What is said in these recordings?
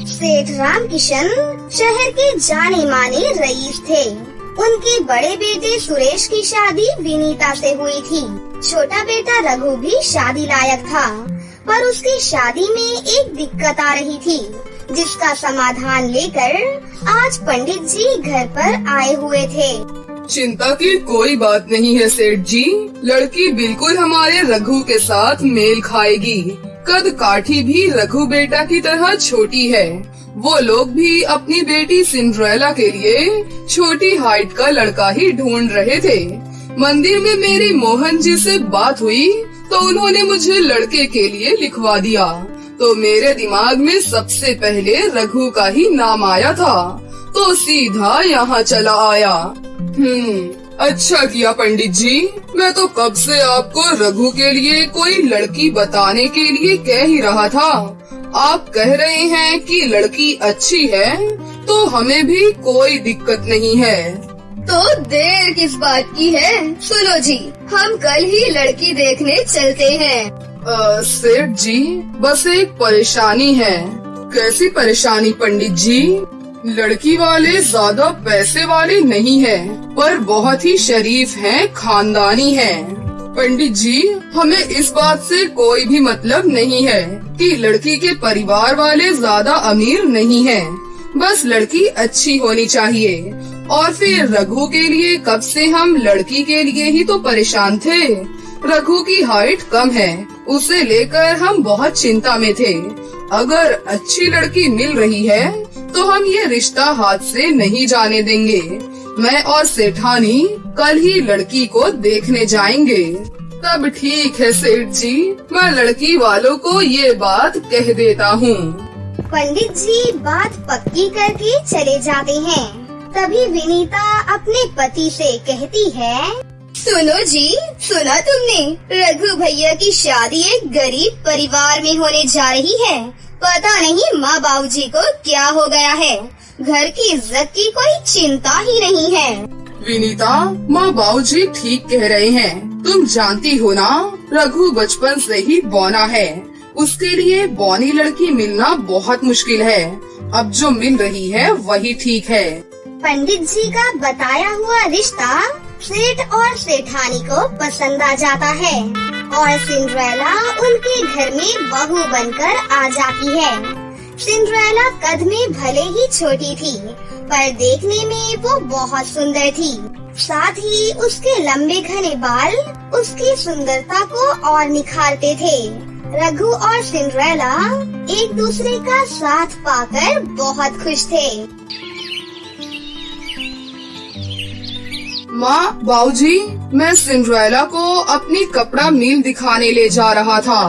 सेठ रामकिशन शहर के जाने माने रईस थे। उनके बड़े बेटे सुरेश की शादी विनीता से हुई थी। छोटा बेटा रघु भी शादी लायक था, पर उसकी शादी में एक दिक्कत आ रही थी, जिसका समाधान लेकर आज पंडित जी घर पर आए हुए थे। चिंता की कोई बात नहीं है सेठ जी, लड़की बिल्कुल हमारे रघु के साथ मेल खाएगी। कद काठी भी रघु बेटा की तरह छोटी है। वो लोग भी अपनी बेटी सिंड्रेला के लिए छोटी हाइट का लड़का ही ढूंढ रहे थे। मंदिर में मेरी मोहन जी से बात हुई तो उन्होंने मुझे लड़के के लिए लिखवा दिया, तो मेरे दिमाग में सबसे पहले रघु का ही नाम आया था, तो सीधा यहाँ चला आया। अच्छा किया पंडित जी, मैं तो कब से आपको रघु के लिए कोई लड़की बताने के लिए कह ही रहा था। आप कह रहे हैं कि लड़की अच्छी है, तो हमें भी कोई दिक्कत नहीं है। तो देर किस बात की है? सुनो जी, हम कल ही लड़की देखने चलते हैं। सेठ जी, बस एक परेशानी है। कैसी परेशानी पंडित जी? लड़की वाले ज्यादा पैसे वाले नहीं है, पर बहुत ही शरीफ हैं, खानदानी हैं। पंडित जी, हमें इस बात से कोई भी मतलब नहीं है कि लड़की के परिवार वाले ज्यादा अमीर नहीं हैं, बस लड़की अच्छी होनी चाहिए। और फिर रघु के लिए कब से हम लड़की के लिए ही तो परेशान थे। रघु की हाइट कम है, उसे लेकर हम बहुत चिंता में थे। अगर अच्छी लड़की मिल रही है तो हम ये रिश्ता हाथ से नहीं जाने देंगे। मैं और सेठानी कल ही लड़की को देखने जाएंगे। तब ठीक है सेठ जी, मैं लड़की वालों को ये बात कह देता हूँ। पंडित जी बात पक्की करके चले जाते हैं। तभी विनीता अपने पति से कहती है, सुनो जी, सुना तुमने? रघु भैया की शादी एक गरीब परिवार में होने जा रही है। पता नहीं माँ बाबूजी को क्या हो गया है। घर की इज्जत की कोई चिंता ही नहीं है। विनीता, माँ बाबूजी ठीक कह रहे हैं। तुम जानती हो ना, रघु बचपन से ही बौना है। उसके लिए बौनी लड़की मिलना बहुत मुश्किल है। अब जो मिल रही है वही ठीक है। पंडित जी का बताया हुआ रिश्ता सेठ और सेठानी को पसंद आ जाता है और सिंड्रेला उनके घर में बहू बनकर आ जाती है। सिंड्रेला कद में भले ही छोटी थी, पर देखने में वो बहुत सुंदर थी। साथ ही उसके लंबे घने बाल उसकी सुंदरता को और निखारते थे। रघु और सिंड्रेला एक दूसरे का साथ पाकर बहुत खुश थे। माँ, बाबूजी, मैं सिंड्रेला को अपनी कपड़ा मिल दिखाने ले जा रहा था।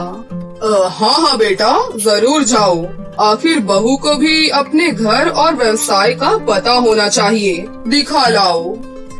हाँ बेटा, जरूर जाओ। आखिर बहू को भी अपने घर और व्यवसाय का पता होना चाहिए। दिखा लाओ।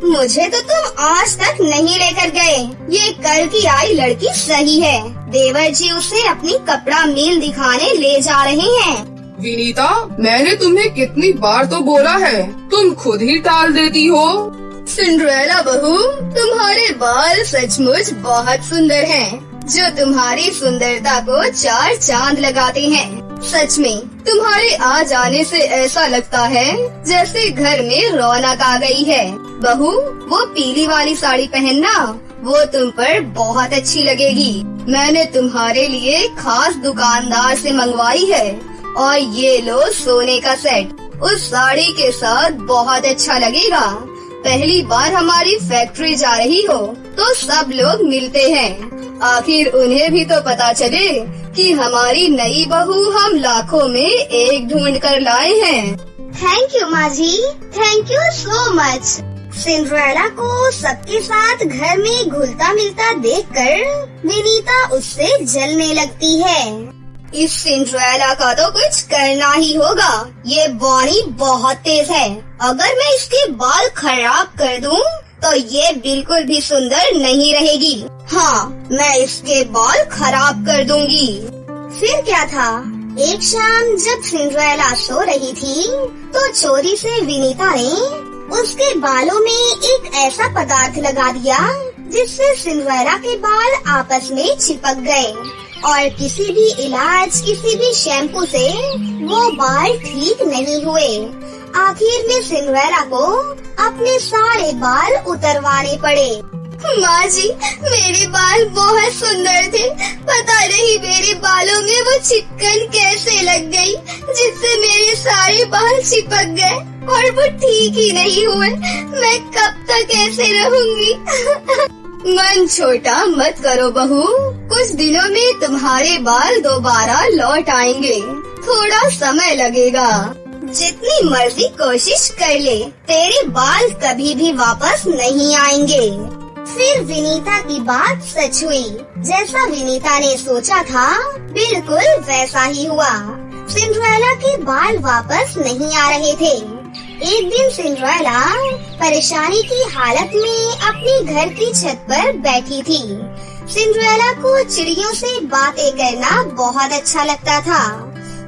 मुझे तो तुम आज तक नहीं लेकर गए। ये कल की आई लड़की सही है। देवर जी उसे अपनी कपड़ा मिल दिखाने ले जा रहे हैं। विनीता, मैंने तुम्हें कितनी बार तो बोला है, तुम खुद ही टाल देती हो। सिंड्रेला बहू, तुम्हारे बाल सचमुच बहुत सुंदर हैं, जो तुम्हारी सुंदरता को चार चांद लगाते हैं। सच में तुम्हारे आ जाने से ऐसा लगता है जैसे घर में रौनक आ गई है। बहू, वो पीली वाली साड़ी पहनना, वो तुम पर बहुत अच्छी लगेगी। मैंने तुम्हारे लिए खास दुकानदार से मंगवाई है। और ये लो सोने का सेट, उस साड़ी के साथ बहुत अच्छा लगेगा। पहली बार हमारी फैक्ट्री जा रही हो तो सब लोग मिलते हैं। आखिर उन्हें भी तो पता चले कि हमारी नई बहू हम लाखों में एक ढूंढ कर लाए हैं। थैंक यू माँ जी, thank you so much. Cinderella को सबके साथ घर में घुलता मिलता देखकर विनीता उससे जलने लगती है। इस सिंड्रेला का तो कुछ करना ही होगा। ये बॉनी बहुत तेज है। अगर मैं इसके बाल खराब कर दूं, तो ये बिल्कुल भी सुंदर नहीं रहेगी। हाँ, मैं इसके बाल खराब कर दूंगी। फिर क्या था, एक शाम जब सिंड्रेला सो रही थी, तो चोरी से विनीता ने उसके बालों में एक ऐसा पदार्थ लगा दिया जिससे सिंड्रेला के बाल आपस में चिपक गए। और किसी भी इलाज, किसी भी शैम्पू से वो बाल ठीक नहीं हुए। आखिर में सिंड्रेला को अपने सारे बाल उतरवाने पड़े। माँ जी, मेरे बाल बहुत सुंदर थे। पता नहीं मेरे बालों में वो चिपकन कैसे लग गई, जिससे मेरे सारे बाल चिपक गए और वो ठीक ही नहीं हुए। मैं कब तक ऐसे रहूंगी? मन छोटा मत करो बहू, कुछ दिनों में तुम्हारे बाल दोबारा लौट आएंगे। थोड़ा समय लगेगा। जितनी मर्जी कोशिश कर ले, तेरे बाल कभी भी वापस नहीं आएंगे। फिर विनीता की बात सच हुई। जैसा विनीता ने सोचा था, बिल्कुल वैसा ही हुआ। सिंड्रेला के बाल वापस नहीं आ रहे थे। एक दिन सिंड्रेला परेशानी की हालत में अपने घर की छत पर बैठी थी। सिंड्रेला को चिड़ियों से बातें करना बहुत अच्छा लगता था।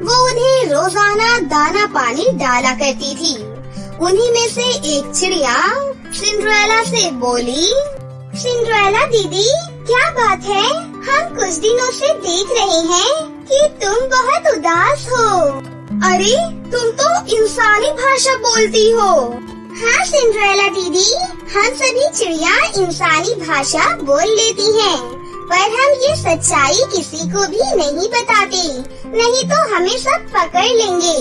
वो उन्हें रोजाना दाना पानी डाला करती थी। उन्हीं में से एक चिड़िया सिंड्रेला से बोली, सिंड्रेला दीदी, क्या बात है? हम कुछ दिनों से देख रहे हैं कि तुम बहुत उदास हो। अरे, तुम तो इंसानी भाषा बोलती हो। हाँ सिंड्रेला दीदी, हम सभी चिड़िया इंसानी भाषा बोल लेती हैं, पर हम ये सच्चाई किसी को भी नहीं बताते, नहीं तो हमें सब पकड़ लेंगे।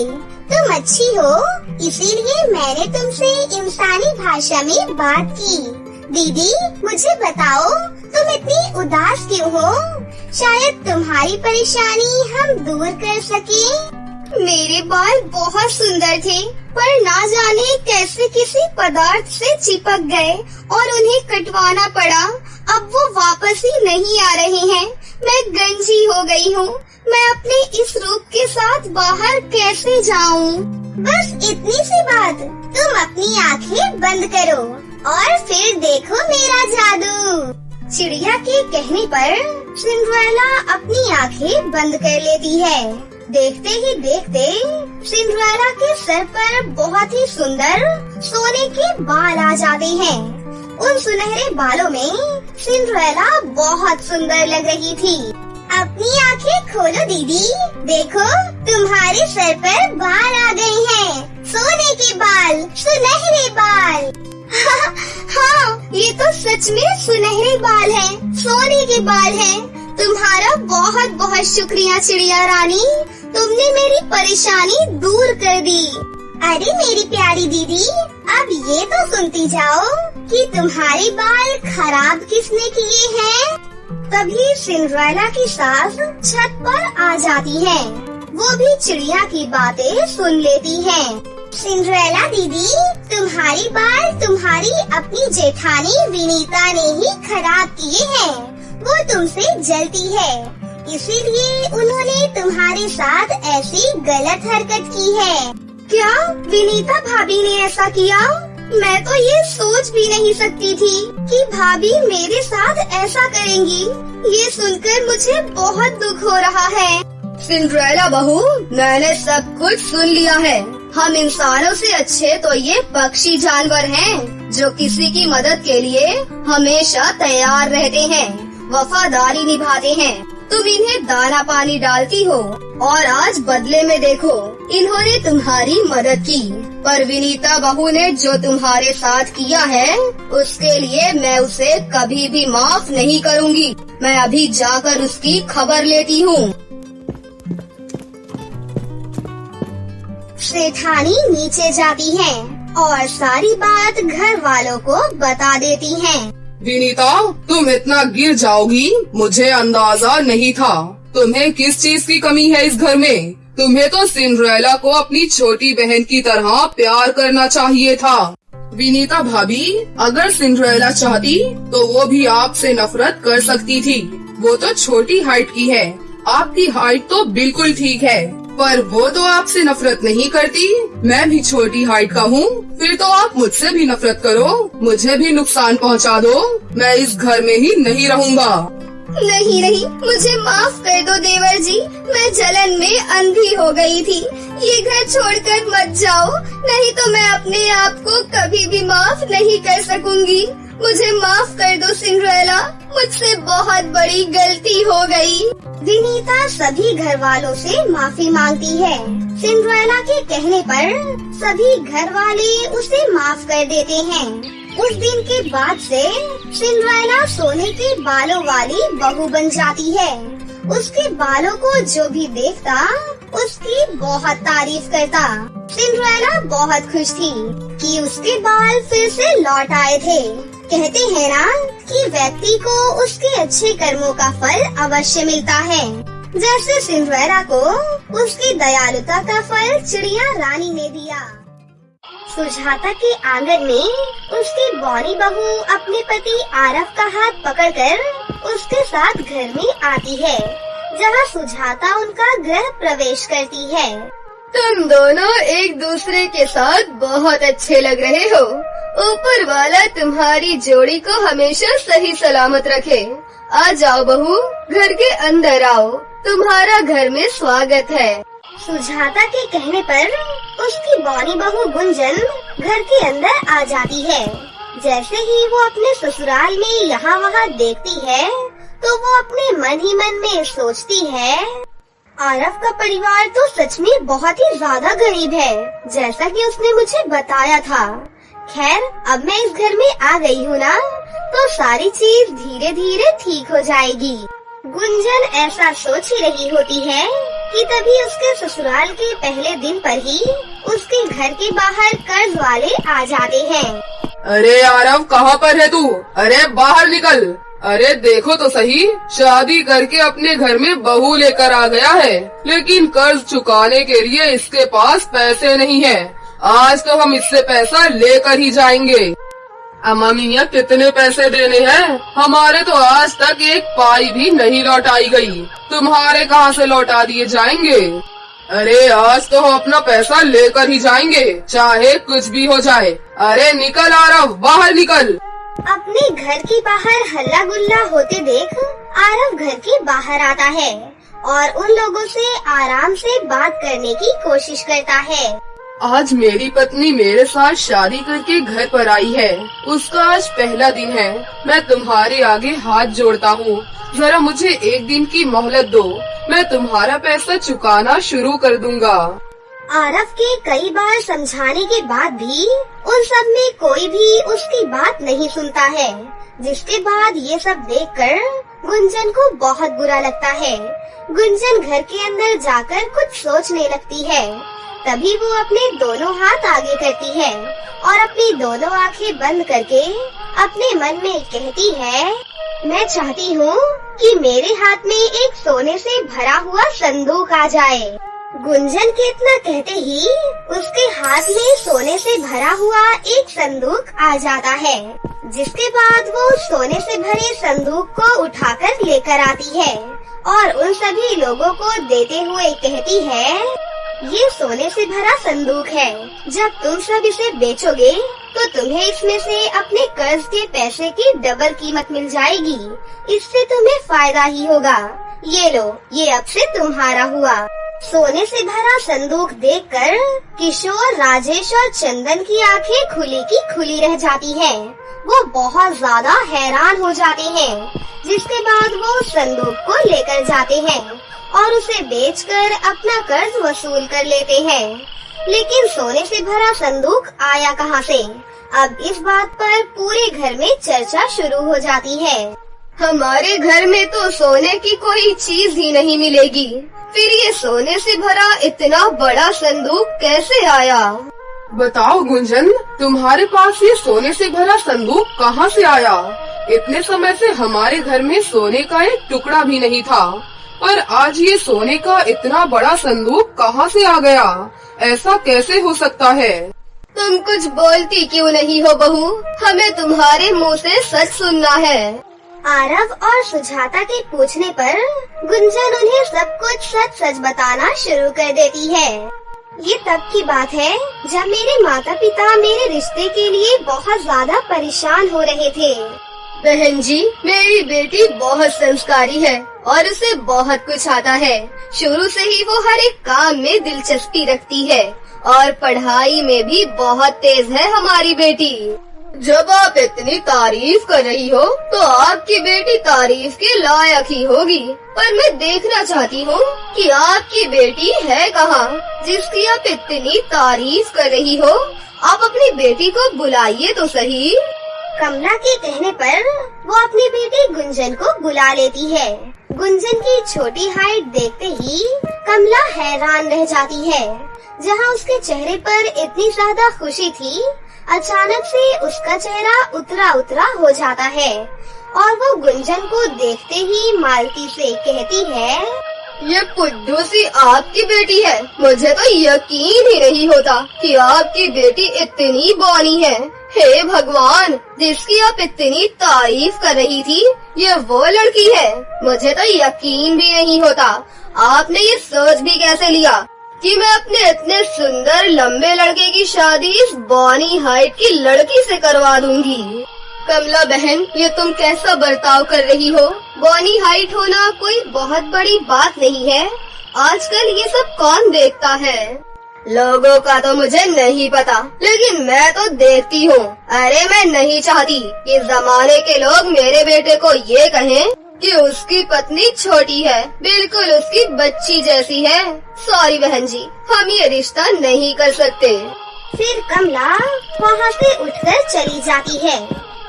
तुम अच्छी हो, इसीलिए मैंने तुमसे इंसानी भाषा में बात की। दीदी, मुझे बताओ, तुम इतनी उदास क्यों हो? शायद तुम्हारी परेशानी हम दूर कर सकें। मेरे बाल बहुत सुंदर थे, पर ना जाने कैसे किसी पदार्थ से चिपक गए और उन्हें कटवाना पड़ा। अब वो वापस ही नहीं आ रहे हैं। मैं गंजी हो गई हूँ। मैं अपने इस रूप के साथ बाहर कैसे जाऊँ? बस इतनी सी बात। तुम अपनी आंखें बंद करो और फिर देखो मेरा जादू। चिड़िया के कहने पर सिंड्रेला अपनी आंखें बंद कर लेती है। देखते ही देखते सिंड्रेला के सर पर बहुत ही सुंदर सोने के बाल आ जाते हैं। उन सुनहरे बालों में सिंड्रेला बहुत सुंदर लग रही थी। अपनी आंखें खोलो दीदी, देखो तुम्हारे सर पर बाल आ गए हैं। सोने के बाल, सुनहरे बाल। हाँ, ये तो सच में सुनहरे बाल हैं, सोने के बाल हैं। तुम्हारा बहुत बहुत शुक्रिया चिड़िया रानी, तुमने मेरी परेशानी दूर कर दी। अरे मेरी प्यारी दीदी, अब ये तो सुनती जाओ कि तुम्हारे बाल खराब किसने किए हैं। तभी सिंड्रेला की सास छत पर आ जाती है। वो भी चिड़िया की बातें सुन लेती है। सिंड्रेला दीदी, तुम्हारी बाल तुम्हारी अपनी जेठानी विनीता ने ही खराब किए हैं। वो तुमसे जलती है, इसीलिए उन्होंने तुम्हारे साथ ऐसी गलत हरकत की है। क्या विनीता भाभी ने ऐसा किया? मैं तो ये सोच भी नहीं सकती थी कि भाभी मेरे साथ ऐसा करेंगी। ये सुनकर मुझे बहुत दुख हो रहा है। सिंड्रेला बहू, मैंने सब कुछ सुन लिया है। हम इंसानों से अच्छे तो ये पक्षी जानवर हैं, जो किसी की मदद के लिए हमेशा तैयार रहते हैं, वफादारी निभाते हैं। तुम इन्हें दाना पानी डालती हो और आज बदले में देखो, इन्होंने तुम्हारी मदद की। पर विनीता बहू ने जो तुम्हारे साथ किया है, उसके लिए मैं उसे कभी भी माफ नहीं करूंगी। मैं अभी जाकर उसकी खबर लेती हूँ। सेठानी नीचे जाती है और सारी बात घर वालों को बता देती हैं। विनीता, तुम इतना गिर जाओगी, मुझे अंदाजा नहीं था। तुम्हें किस चीज की कमी है इस घर में? तुम्हें तो सिंड्रेला को अपनी छोटी बहन की तरह प्यार करना चाहिए था। विनीता भाभी, अगर सिंड्रेला चाहती तो वो भी आपसे नफरत कर सकती थी। वो तो छोटी हाइट की है, आपकी हाइट तो बिल्कुल ठीक है, पर वो तो आपसे नफरत नहीं करती। मैं भी छोटी हाइट का हूँ, फिर तो आप मुझसे भी नफरत करो, मुझे भी नुकसान पहुँचा दो। मैं इस घर में ही नहीं रहूँगा। नहीं नहीं, मुझे माफ कर दो देवर जी, मैं जलन में अंधी हो गई थी। ये घर छोड़कर मत जाओ, नहीं तो मैं अपने आप को कभी भी माफ नहीं कर सकूंगी। मुझे माफ कर दो सिंड्रेला, मुझसे बहुत बड़ी गलती हो गई। विनीता सभी घर वालों से माफी मांगती है। सिंड्रेला के कहने पर सभी घर वाले उसे माफ कर देते हैं। उस दिन के बाद से सिंड्रेला सोने के बालों वाली बहू बन जाती है। उसके बालों को जो भी देखता उसकी बहुत तारीफ करता। सिंड्रेला बहुत खुश थी कि उसके बाल फिर से लौट आए थे। कहते हैं ना कि व्यक्ति को उसके अच्छे कर्मों का फल अवश्य मिलता है। जैसे सिंड्रेला को उसकी दयालुता का फल चिड़िया रानी ने दिया। सुजाता के आंगन में उसकी बौनी बहू अपने पति आरव का हाथ पकड़कर उसके साथ घर में आती है, जहां सुजाता उनका गृह प्रवेश करती है। तुम दोनों एक दूसरे के साथ बहुत अच्छे लग रहे हो। ऊपर वाला तुम्हारी जोड़ी को हमेशा सही सलामत रखे। आ जाओ बहू, घर के अंदर आओ, तुम्हारा घर में स्वागत है। सुजाता के कहने पर उसकी बौनी बहू गुंजन घर के अंदर आ जाती है। जैसे ही वो अपने ससुराल में यहाँ वहाँ देखती है तो वो अपने मन ही मन में सोचती है, आरव का परिवार तो सच में बहुत ही ज्यादा गरीब है, जैसा कि उसने मुझे बताया था। खैर, अब मैं इस घर में आ गई हूँ ना, तो सारी चीज धीरे धीरे ठीक हो जाएगी। गुंजन ऐसा सोच ही रही होती है कि तभी उसके ससुराल के पहले दिन पर ही उसके घर के बाहर कर्ज वाले आ जाते हैं। अरे आरव, कहाँ पर है तू? अरे बाहर निकल। अरे देखो तो सही, शादी करके अपने घर में बहू लेकर आ गया है, लेकिन कर्ज चुकाने के लिए इसके पास पैसे नहीं है। आज तो हम इससे पैसा लेकर ही जाएंगे। अम्मा मियाँ, कितने पैसे देने हैं? हमारे तो आज तक एक पाई भी नहीं लौटाई गई, तुम्हारे कहाँ से लौटा दिए जाएंगे? अरे आज तो हम अपना पैसा लेकर ही जाएंगे, चाहे कुछ भी हो जाए। अरे निकल आरव, बाहर निकल। अपने घर के बाहर हल्ला गुल्ला होते देख आरव घर के बाहर आता है और उन लोगों से आराम से बात करने की कोशिश करता है। आज मेरी पत्नी मेरे साथ शादी करके घर पर आई है, उसका आज पहला दिन है। मैं तुम्हारे आगे हाथ जोड़ता हूँ, जरा मुझे एक दिन की मोहलत दो, मैं तुम्हारा पैसा चुकाना शुरू कर दूंगा। आरव के कई बार समझाने के बाद भी उन सब में कोई भी उसकी बात नहीं सुनता है, जिसके बाद ये सब देखकर गुंजन को बहुत बुरा लगता है। गुंजन घर के अंदर जाकर कुछ सोचने लगती है। तभी वो अपने दोनों हाथ आगे करती है और अपनी दोनों आंखें बंद करके अपने मन में कहती है, मैं चाहती हूँ कि मेरे हाथ में एक सोने से भरा हुआ संदूक आ जाए। गुंजन के इतना कहते ही उसके हाथ में सोने से भरा हुआ एक संदूक आ जाता है, जिसके बाद वो सोने से भरे संदूक को उठाकर लेकर आती है और उन सभी लोगों को देते हुए कहती है, ये सोने से भरा संदूक है, जब तुम सब इसे बेचोगे तो तुम्हें इसमें से अपने कर्ज के पैसे की डबल कीमत मिल जाएगी। इससे तुम्हें फायदा ही होगा। ये लो, ये अब से तुम्हारा हुआ। सोने से भरा संदूक देखकर किशोर, राजेश और चंदन की आंखें खुली की खुली रह जाती हैं। वो बहुत ज्यादा हैरान हो जाते हैं, जिसके बाद वो उस संदूक को लेकर जाते हैं और उसे बेचकर अपना कर्ज वसूल कर लेते हैं। लेकिन सोने से भरा संदूक आया कहाँ से? अब इस बात पर पूरे घर में चर्चा शुरू हो जाती है। हमारे घर में तो सोने की कोई चीज ही नहीं मिलेगी, फिर ये सोने से भरा इतना बड़ा संदूक कैसे आया? बताओ गुंजन, तुम्हारे पास ये सोने से भरा संदूक कहाँ से आया? इतने समय से हमारे घर में सोने का एक टुकड़ा भी नहीं था, और आज ये सोने का इतना बड़ा संदूक कहाँ से आ गया? ऐसा कैसे हो सकता है? तुम कुछ बोलती क्यों नहीं हो बहू? हमें तुम्हारे मुँह से सच सुनना है। आरव और सुजाता के पूछने पर गुंजन उन्हें सब कुछ सच सच बताना शुरू कर देती है। ये तब की बात है जब मेरे माता पिता मेरे रिश्ते के लिए बहुत ज्यादा परेशान हो रहे थे। बहन जी, मेरी बेटी बहुत संस्कारी है और उसे बहुत कुछ आता है। शुरू से ही वो हर एक काम में दिलचस्पी रखती है और पढ़ाई में भी बहुत तेज है हमारी बेटी। जब आप इतनी तारीफ कर रही हो तो आपकी बेटी तारीफ के लायक ही होगी। पर मैं देखना चाहती हूँ कि आपकी बेटी है कहाँ, जिसकी आप इतनी तारीफ कर रही हो। आप अपनी बेटी को बुलाइए तो सही। कमला के कहने पर वो अपनी बेटी गुंजन को बुला लेती है। गुंजन की छोटी हाइट देखते ही कमला हैरान रह जाती है। जहाँ उसके चेहरे पर इतनी ज्यादा खुशी थी, अचानक से उसका चेहरा उतरा उतरा हो जाता है और वो गुंजन को देखते ही मालती से कहती है, ये पुड्डू सी आपकी बेटी है। मुझे तो यकीन ही नहीं होता कि आपकी बेटी इतनी बौनी है। हे भगवान, जिसकी आप इतनी तारीफ कर रही थी, ये वो लड़की है। मुझे तो यकीन भी नहीं होता। आपने ये सोच भी कैसे लिया कि मैं अपने इतने सुंदर लंबे लड़के की शादी इस बौनी हाइट की लड़की से करवा दूंगी। कमला बहन, ये तुम कैसा बर्ताव कर रही हो? बौनी हाइट होना कोई बहुत बड़ी बात नहीं है। आजकल ये सब कौन देखता है? लोगों का तो मुझे नहीं पता, लेकिन मैं तो देखती हूँ। अरे मैं नहीं चाहती कि जमाने के लोग मेरे बेटे को ये कहें कि उसकी पत्नी छोटी है, बिल्कुल उसकी बच्ची जैसी है। सॉरी बहन जी, हम ये रिश्ता नहीं कर सकते। फिर कमला वहाँ से उठकर चली जाती है।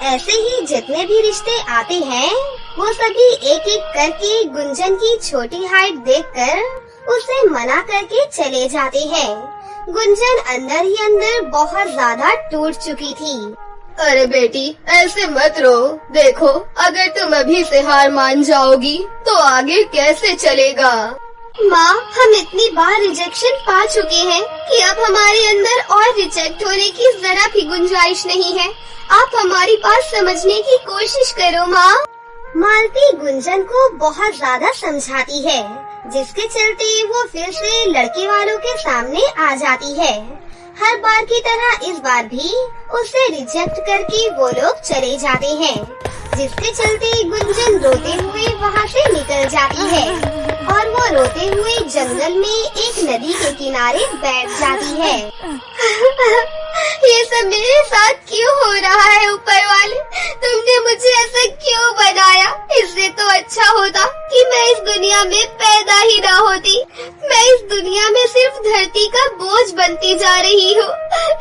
ऐसे ही जितने भी रिश्ते आते हैं, वो सभी एक एक करके गुंजन की छोटी हाइट देखकर उसे मना करके चले जाते हैं। गुंजन अंदर ही अंदर बहुत ज्यादा टूट चुकी थी। अरे बेटी, ऐसे मत रो। देखो, अगर तुम अभी से हार मान जाओगी तो आगे कैसे चलेगा? माँ, हम इतनी बार रिजेक्शन पा चुके हैं कि अब हमारे अंदर और रिजेक्ट होने की जरा भी गुंजाइश नहीं है। आप हमारी बात समझने की कोशिश करो माँ। मालती गुंजन को बहुत ज्यादा समझाती है, जिसके चलते वो फिर से लड़के वालों के सामने आ जाती है। हर बार की तरह इस बार भी उसे रिजेक्ट करके वो लोग चले जाते हैं, जिसके चलते गुंजन रोते हुए वहाँ से निकल जाती है और वो रोते हुए जंगल में एक नदी के किनारे बैठ जाती है। ये सब मेरे साथ क्यों हो रहा है? ऊपर वाले, तुमने मुझे ऐसा क्यों बनाया? इससे तो अच्छा होता कि मैं इस दुनिया में पैदा ही ना होती। मैं इस दुनिया में सिर्फ धरती का बोझ बनती जा रही हूँ।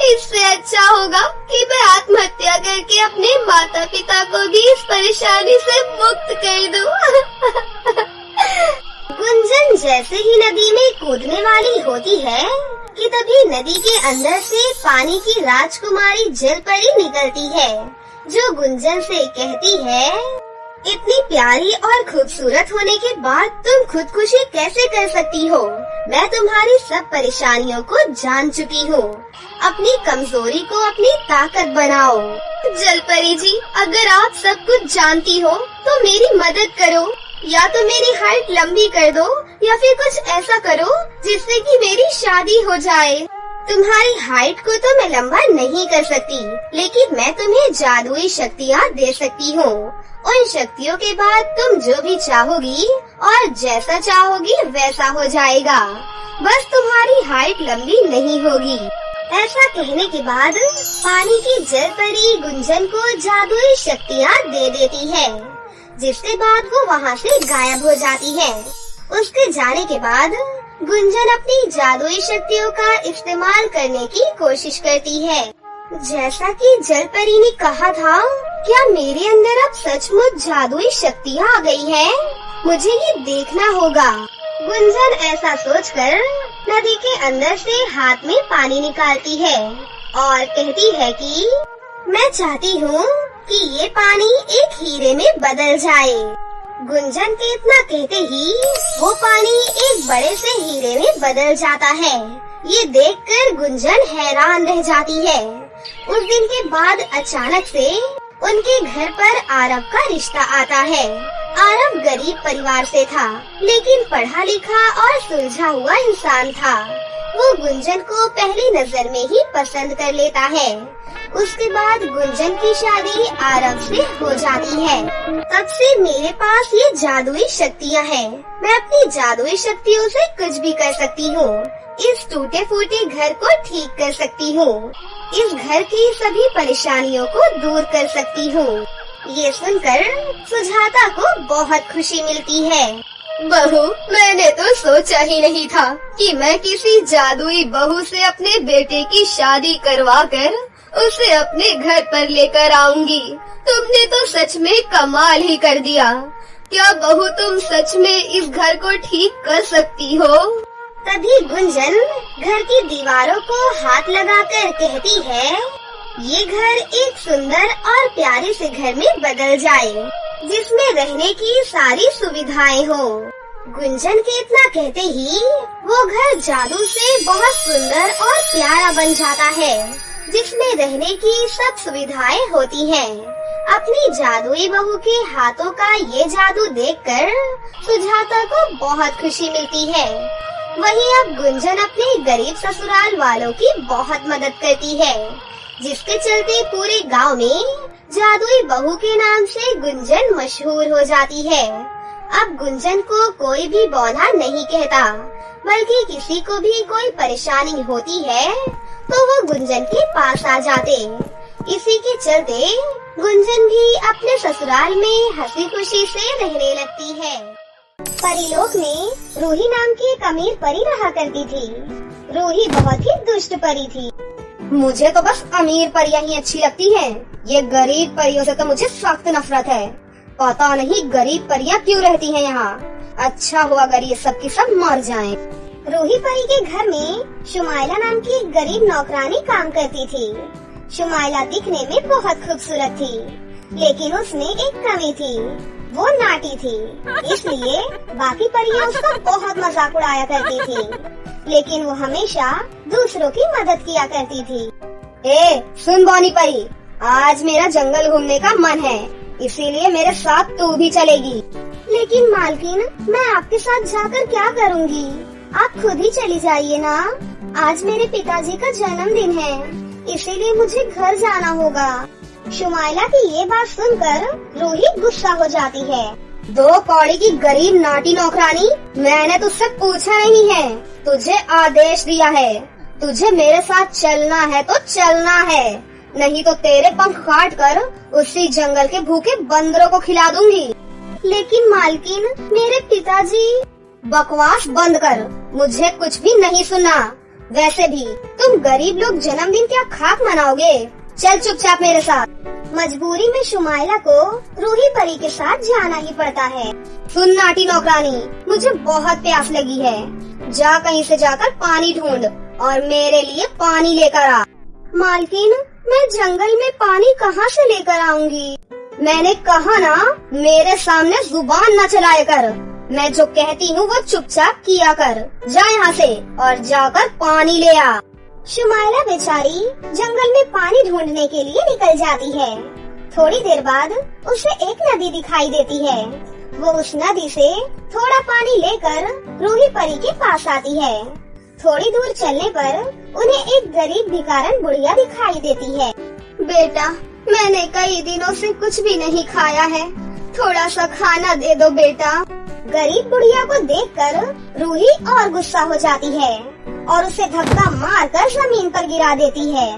इससे अच्छा होगा कि मैं आत्महत्या करके अपने माता पिता को भी इस परेशानी से मुक्त कर दूँ। गुंजन जैसे ही नदी में कूदने वाली होती है कि तभी नदी के अंदर से पानी की राजकुमारी जलपरी निकलती है, जो गुंजन से कहती है, इतनी प्यारी और खूबसूरत होने के बाद तुम खुदकुशी कैसे कर सकती हो? मैं तुम्हारी सब परेशानियों को जान चुकी हूँ। अपनी कमजोरी को अपनी ताकत बनाओ। जलपरी जी, अगर आप सब कुछ जानती हो तो मेरी मदद करो। या तो मेरी हाइट लंबी कर दो या फिर कुछ ऐसा करो जिससे कि मेरी शादी हो जाए। तुम्हारी हाइट को तो मैं लंबा नहीं कर सकती, लेकिन मैं तुम्हें जादुई शक्तियाँ दे सकती हूँ। उन शक्तियों के बाद तुम जो भी चाहोगी और जैसा चाहोगी वैसा हो जाएगा। बस तुम्हारी हाइट लंबी नहीं होगी। ऐसा कहने के बाद पानी की जलपरी गुंजन को जादुई शक्तियाँ दे देती है, जिसके बाद वो वहाँ से गायब हो जाती है। उसके जाने के बाद गुंजन अपनी जादुई शक्तियों का इस्तेमाल करने की कोशिश करती है। जैसा कि जलपरी ने कहा था, क्या मेरे अंदर अब सचमुच जादुई शक्तियाँ आ गई हैं? मुझे ये देखना होगा। गुंजन ऐसा सोचकर नदी के अंदर से हाथ में पानी निकालती है और कहती है कि मैं चाहती हूँ कि ये पानी एक हीरे में बदल जाए। गुंजन के इतना कहते ही वो पानी एक बड़े से हीरे में बदल जाता है। ये देखकर गुंजन हैरान रह जाती है। उस दिन के बाद अचानक से उनके घर पर आरव का रिश्ता आता है। आरव गरीब परिवार से था, लेकिन पढ़ा लिखा और सुलझा हुआ इंसान था। वो गुंजन को पहली नजर में ही पसंद कर लेता है। उसके बाद गुंजन की शादी आराम से हो जाती है। तब से मेरे पास ये जादुई शक्तियाँ हैं। मैं अपनी जादुई शक्तियों से कुछ भी कर सकती हूँ। इस टूटे फूटे घर को ठीक कर सकती हूँ। इस घर की सभी परेशानियों को दूर कर सकती हूँ। ये सुनकर सुजाता को बहुत खुशी मिलती है। बहू, मैंने तो सोचा ही नहीं था कि मैं किसी जादुई बहू से अपने बेटे की शादी करवा कर उसे अपने घर पर लेकर आऊंगी। तुमने तो सच में कमाल ही कर दिया। क्या बहू, तुम सच में इस घर को ठीक कर सकती हो? तभी गुंजन घर की दीवारों को हाथ लगाकर कहती है, ये घर एक सुंदर और प्यारे से घर में बदल जाए, जिसमें रहने की सारी सुविधाएं हो। गुंजन के इतना कहते ही वो घर जादू से बहुत सुंदर और प्यारा बन जाता है, जिसमें रहने की सब सुविधाएं होती हैं। अपनी जादुई बहू के हाथों का ये जादू देखकर सुजाता को बहुत खुशी मिलती है। वहीं अब गुंजन अपने गरीब ससुराल वालों की बहुत मदद करती है, जिसके चलते पूरे गांव में जादुई बहू के नाम से गुंजन मशहूर हो जाती है। अब गुंजन को कोई भी बौना नहीं कहता, बल्कि किसी को भी कोई परेशानी होती है तो वो गुंजन के पास आ जाते। इसी के चलते गुंजन भी अपने ससुराल में हंसी खुशी से रहने लगती है। परीलोक में रूही नाम की एक अमीर परी रहा करती थी। रूही बहुत ही दुष्ट परी थी। मुझे तो बस अमीर परियां ही अच्छी लगती हैं। ये गरीब परियों से तो मुझे सख्त नफरत है। पता नहीं गरीब परियां क्यों रहती हैं यहाँ। अच्छा हुआ अगर ये सब की सब मर जाएं। रूही परी के घर में शुमाइला नाम की एक गरीब नौकरानी काम करती थी। शुमाइला दिखने में बहुत खूबसूरत थी, लेकिन उसमें एक कमी थी, वो नाटी थी। इसलिए बाकी परियां उसका बहुत मजाक उड़ाया करती थी, लेकिन वो हमेशा दूसरों की मदद किया करती थी। सुन बौनी परी, आज मेरा जंगल घूमने का मन है, इसीलिए मेरे साथ तू भी चलेगी। लेकिन मालकिन, मैं आपके साथ जाकर क्या करूँगी? आप खुद ही चली जाइए ना। आज मेरे पिताजी का जन्मदिन है, इसीलिए मुझे घर जाना होगा। शुमाइला की ये बात सुनकर रूही गुस्सा हो जाती है। 2 कौड़ी की गरीब नाटी नौकरानी, मैंने तुझसे पूछा नहीं है, तुझे आदेश दिया है। तुझे मेरे साथ चलना है तो चलना है, नहीं तो तेरे पंख काट कर उसी जंगल के भूखे बंदरों को खिला दूंगी। लेकिन मालकिन, मेरे पिताजी। बकवास बंद कर, मुझे कुछ भी नहीं सुना। वैसे भी तुम गरीब लोग जन्मदिन क्या खाक मनाओगे? चल चुपचाप मेरे साथ। मजबूरी में शुमाइला को रूही परी के साथ जाना ही पड़ता है। सुन नाटी नौकरानी, मुझे बहुत प्यास लगी है, जा कहीं से जाकर पानी ढूंढ और मेरे लिए पानी लेकर आ। मालकिन, मैं जंगल में पानी कहाँ से लेकर आऊंगी? मैंने कहा ना, मेरे सामने जुबान न चलाया कर। मैं जो कहती हूँ वो चुपचाप किया कर। जा यहाँ से और जाकर पानी ले आ। शुमाइला बेचारी जंगल में पानी ढूंढने के लिए निकल जाती है। थोड़ी देर बाद उसे एक नदी दिखाई देती है। वो उस नदी से थोड़ा पानी लेकर रूही परी के पास आती है। थोड़ी दूर चलने पर उन्हें एक गरीब भिखारन बुढ़िया दिखाई देती है। बेटा, मैंने कई दिनों से कुछ भी नहीं खाया है, थोड़ा सा खाना दे दो बेटा। गरीब बुढ़िया को देखकर रूही और गुस्सा हो जाती है और उसे धक्का मारकर जमीन पर गिरा देती है।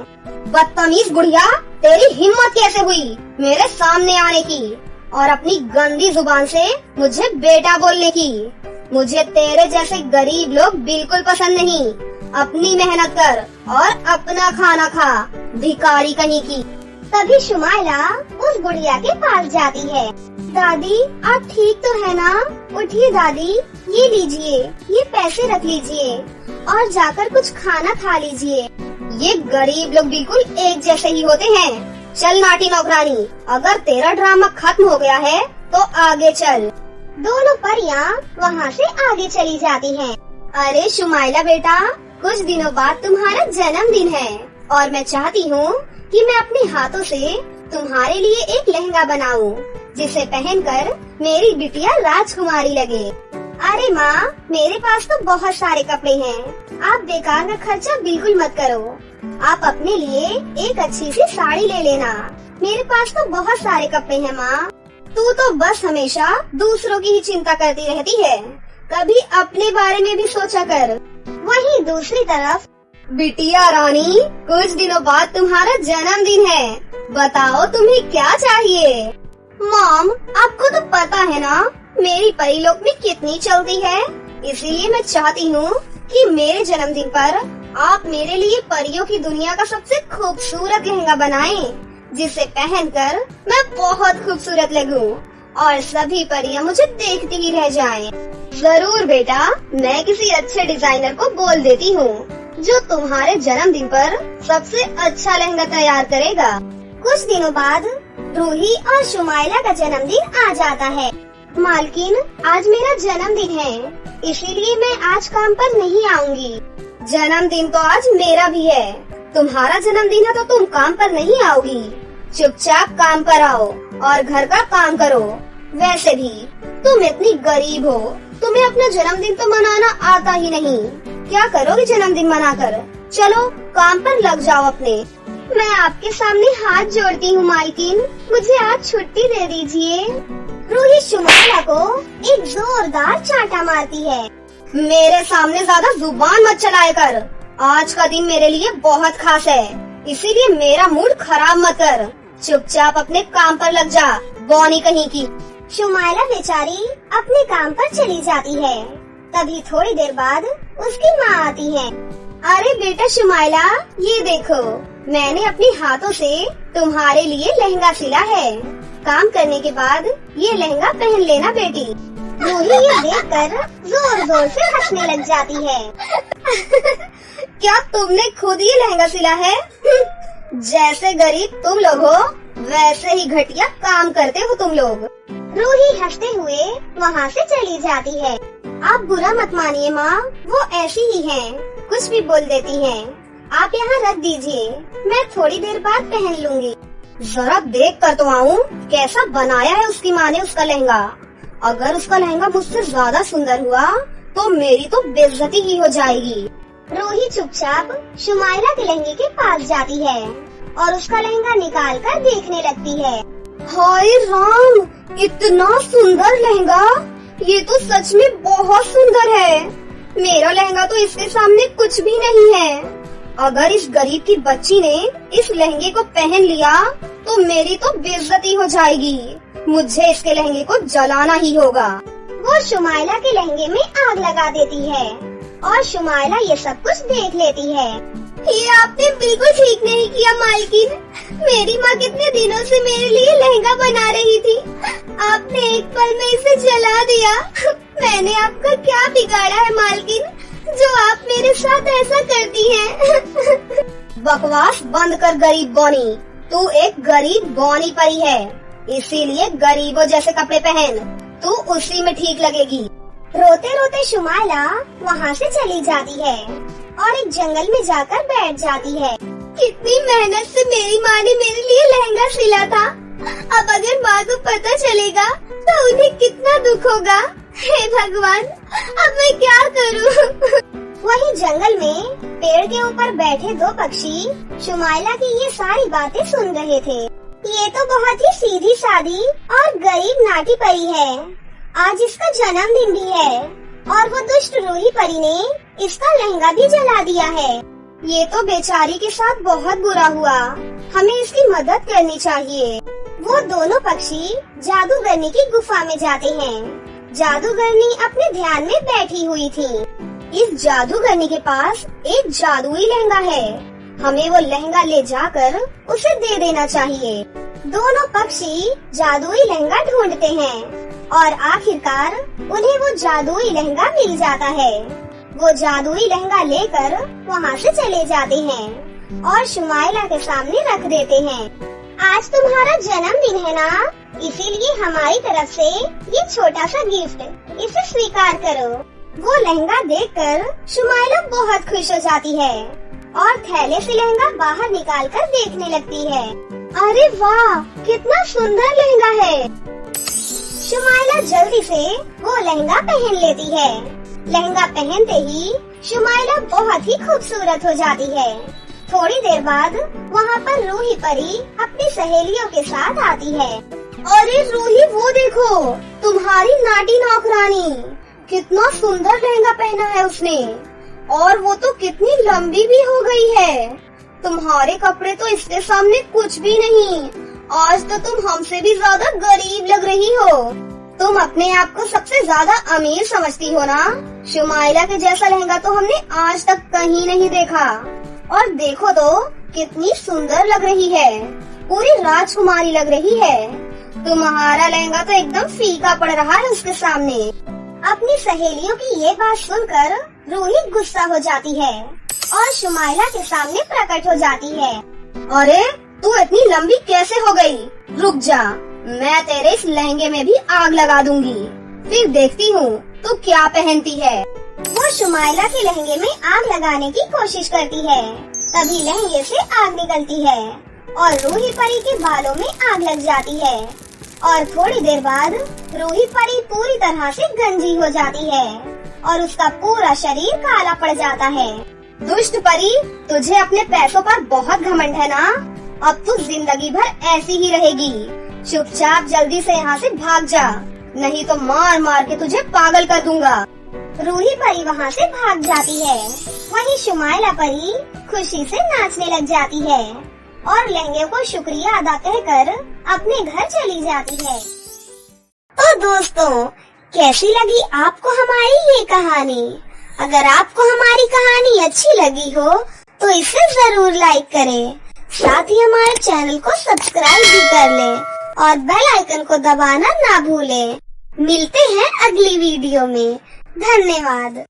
बदतमीज बुढ़िया, तेरी हिम्मत कैसे हुई मेरे सामने आने की और अपनी गंदी जुबान से मुझे बेटा बोलने की? मुझे तेरे जैसे गरीब लोग बिल्कुल पसंद नहीं। अपनी मेहनत कर और अपना खाना खा, भिखारी कहीं की। तभी शुमाइला उस बुढ़िया के पास जाती है। दादी, आप ठीक तो है ना? उठिए दादी, ये लीजिए, ये पैसे रख लीजिए और जाकर कुछ खाना खा लीजिए। ये गरीब लोग बिल्कुल एक जैसे ही होते हैं। चल नाटी नौकरानी, अगर तेरा ड्रामा खत्म हो गया है तो आगे चल। दोनों परियां वहाँ से आगे चली जाती हैं। अरे शुमाइला बेटा, कुछ दिनों बाद तुम्हारा जन्मदिन है और मैं चाहती हूँ कि मैं अपने हाथों से तुम्हारे लिए एक लहंगा बनाऊं, जिसे पहनकर मेरी बिटिया राजकुमारी लगे। अरे माँ, मेरे पास तो बहुत सारे कपड़े हैं, आप बेकार का खर्चा बिल्कुल मत करो। आप अपने लिए एक अच्छी सी साड़ी ले लेना। मेरे पास तो बहुत सारे कपड़े हैं माँ। तू तो बस हमेशा दूसरों की ही चिंता करती रहती है, कभी अपने बारे में भी सोचा कर। वहीं दूसरी तरफ, बिटिया रानी, कुछ दिनों बाद तुम्हारा जन्मदिन है, बताओ तुम्हें क्या चाहिए? मॉम, आपको तो पता है ना मेरी परीलोक में कितनी चलती है, इसीलिए मैं चाहती हूँ कि मेरे जन्मदिन पर आप मेरे लिए परियों की दुनिया का सबसे खूबसूरत लहंगा बनाएं, जिसे पहनकर मैं बहुत खूबसूरत लगूं और सभी परियां मुझे देखती ही रह जाएं। जरूर बेटा, मैं किसी अच्छे डिजाइनर को बोल देती हूँ जो तुम्हारे जन्मदिन पर सबसे अच्छा लहंगा तैयार करेगा। कुछ दिनों बाद रूही और शुमाइला का जन्मदिन आ जाता है। मालकिन, आज मेरा जन्मदिन है, इसीलिए मैं आज काम पर नहीं आऊंगी। जन्मदिन तो आज मेरा भी है, तुम्हारा जन्मदिन है तो तुम काम पर नहीं आओगी। चुपचाप काम पर आओ और घर का काम करो। वैसे भी तुम इतनी गरीब हो, तुम्हें अपना जन्मदिन तो मनाना आता ही नहीं। क्या करोगे जन्मदिन मनाकर? चलो काम पर लग जाओ अपने। मैं आपके सामने हाथ जोड़ती हूँ मालकिन, मुझे आज छुट्टी दे दीजिए। रूही शुमाइला को एक जोरदार चांटा मारती है। मेरे सामने ज्यादा जुबान मत चलाया कर। आज का दिन मेरे लिए बहुत खास है, इसीलिए मेरा मूड खराब मत कर। चुपचाप अपने काम पर लग जा, बौनी कहीं की। शुमाइला बेचारी अपने काम पर चली जाती है। तभी थोड़ी देर बाद उसकी माँ आती है। अरे बेटा शुमाइला, ये देखो, मैंने अपने हाथों से तुम्हारे लिए लहंगा सिला है। काम करने के बाद ये लहंगा पहन लेना बेटी। रूही ये देखकर जोर जोर से हंसने लग जाती है। क्या तुमने खुद ये लहंगा सिला है? जैसे गरीब तुम लोग हो, वैसे ही घटिया काम करते हो तुम लोग। रूही हंसते हुए वहाँ से चली जाती है। आप बुरा मत मानिए माँ, वो ऐसी ही हैं, कुछ भी बोल देती हैं। आप यहाँ रख दीजिए, मैं थोड़ी देर बाद पहन लूंगी। जरा देख कर तो आऊँ कैसा बनाया है उसकी माँ ने उसका लहंगा। अगर उसका लहंगा मुझसे ज्यादा सुंदर हुआ तो मेरी तो बेइज्जती ही हो जाएगी। रूही चुपचाप शुमाइला के लहंगे के पास जाती है और उसका लहंगा निकाल कर देखने लगती है। हाय राम, इतना सुंदर लहंगा, ये तो सच में बहुत सुंदर है। मेरा लहंगा तो इसके सामने कुछ भी नहीं है। अगर इस गरीब की बच्ची ने इस लहंगे को पहन लिया तो मेरी तो बेइज्जती हो जाएगी। मुझे इसके लहंगे को जलाना ही होगा। वो शुमाइला के लहंगे में आग लगा देती है और शुमाइला ये सब कुछ देख लेती है। ये आपने बिल्कुल ठीक नहीं किया मालकिन। मेरी माँ कितने दिनों से मेरे लिए लहंगा बना रही थी, आपने एक पल में इसे जला दिया। मैंने आपका क्या बिगाड़ा है मालकिन, जो आप मेरे साथ ऐसा करती हैं? बकवास बंद कर गरीब बौनी, तू एक गरीब बौनी परी है, इसीलिए गरीबों जैसे कपड़े पहन, तू उसी में ठीक लगेगी। रोते रोते शुमाइला वहाँ से चली जाती है और एक जंगल में जाकर बैठ जाती है। कितनी मेहनत से मेरी माँ ने मेरे लिए लहंगा सिला था, अब अगर माँ को पता चलेगा तो उन्हें कितना दुख होगा। हे भगवान, अब मैं क्या करूँ? वहीं जंगल में पेड़ के ऊपर बैठे दो पक्षी शुमाइला की ये सारी बातें सुन रहे थे। ये तो बहुत ही सीधी सादी और गरीब नाटी परी है, आज इसका जन्मदिन भी है और वो दुष्ट रूही परी ने इसका लहंगा भी जला दिया है। ये तो बेचारी के साथ बहुत बुरा हुआ, हमें इसकी मदद करनी चाहिए। वो दोनों पक्षी जादूगरनी की गुफा में जाते हैं। जादूगरनी अपने ध्यान में बैठी हुई थी। इस जादूगरनी के पास एक जादुई लहंगा है, हमें वो लहंगा ले जाकर उसे दे देना चाहिए। दोनों पक्षी जादुई लहंगा ढूंढते हैं और आखिरकार उन्हें वो जादुई लहंगा मिल जाता है। वो जादुई लहंगा लेकर वहाँ से चले जाते हैं और शुमाइला के सामने रख देते हैं। आज तुम्हारा जन्मदिन है ना, इसीलिए हमारी तरफ से ये छोटा सा गिफ्ट, इसे स्वीकार करो। वो लहंगा देखकर शुमाइला बहुत खुश हो जाती है और थैले से लहंगा बाहर निकाल कर देखने लगती है। अरे वाह, कितना सुंदर लहंगा है। शुमाइला जल्दी से वो लहंगा पहन लेती है। लहंगा पहनते ही शुमाइला बहुत ही खूबसूरत हो जाती है। थोड़ी देर बाद वहाँ पर रूही परी अपनी सहेलियों के साथ आती है। अरे रूही, वो देखो तुम्हारी नाटी नौकरानी, कितना सुंदर लहंगा पहना है उसने, और वो तो कितनी लंबी भी हो गई है। तुम्हारे कपड़े तो इसके सामने कुछ भी नहीं। आज तो तुम हमसे भी ज्यादा गरीब लग रही हो। तुम अपने आप को सबसे ज्यादा अमीर समझती हो ना? शुमाइला के जैसा लहंगा तो हमने आज तक कहीं नहीं देखा। और देखो तो कितनी सुंदर लग रही है, पूरी राजकुमारी लग रही है। तुम्हारा लहंगा तो एकदम फीका पड़ रहा है उसके सामने। अपनी सहेलियों की ये बात सुनकर रूही गुस्सा हो जाती है और शुमाइला के सामने प्रकट हो जाती है। अरे तू इतनी लंबी कैसे हो गई? रुक जा, मैं तेरे इस लहंगे में भी आग लगा दूंगी, फिर देखती हूँ तू क्या पहनती है। वो शुमाइला के लहंगे में आग लगाने की कोशिश करती है। तभी लहंगे से आग निकलती है और रूही परी के बालों में आग लग जाती है। और थोड़ी देर बाद रूही परी पूरी तरह से गंजी हो जाती है और उसका पूरा शरीर काला पड़ जाता है। दुष्ट परी, तुझे अपने पैसों पर बहुत घमंड है ना? अब तू जिंदगी भर ऐसी ही रहेगी। चुपचाप जल्दी से यहाँ से भाग जा, नहीं तो मार मार के तुझे पागल कर दूंगा। रूही परी वहाँ से भाग जाती है। वहीं शुमाइला परी खुशी से नाचने लग जाती है और लहंगे को शुक्रिया अदा कहकर अपने घर चली जाती है। तो दोस्तों, कैसी लगी आपको हमारी ये कहानी? अगर आपको हमारी कहानी अच्छी लगी हो तो इसे जरूर लाइक करें, साथ ही हमारे चैनल को सब्सक्राइब भी कर लें और बेल आइकन को दबाना ना भूलें। मिलते हैं अगली वीडियो में। धन्यवाद।